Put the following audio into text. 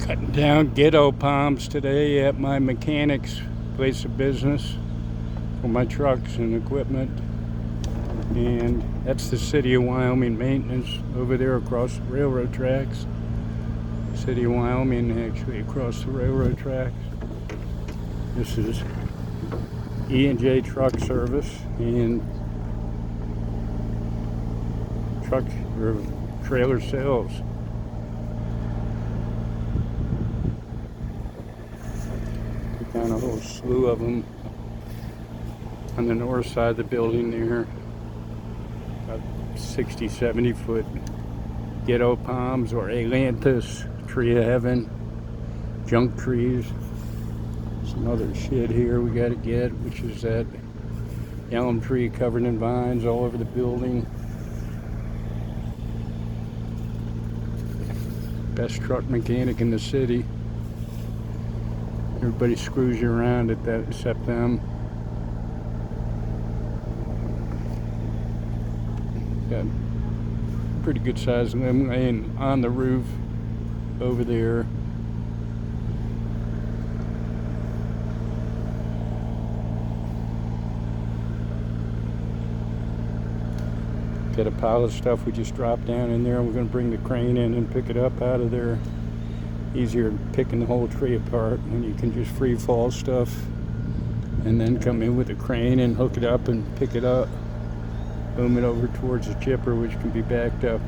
Cutting down ghetto palms today at my mechanic's place of business for my trucks and equipment. And that's the City of Wyoming maintenance over there across the railroad tracks. City of Wyoming actually across the railroad tracks. This is E&J Truck Service and truck or trailer sales. Down a whole slew of them on the north side of the building there. About 60, 70 foot ghetto palms or ailanthus, tree of heaven, junk trees. Some other shit here we gotta get, which is that elm tree covered in vines all over the building. Best truck mechanic in the city. Everybody screws you around at that except them. Got pretty good sized limb laying on the roof over there. Got a pile of stuff we just dropped down in there. We're going to bring the crane in and pick it up out of there. Easier than picking the whole tree apart when you can just free fall stuff and then come in with a crane and hook it up and pick it up, boom it over towards the chipper, which can be backed up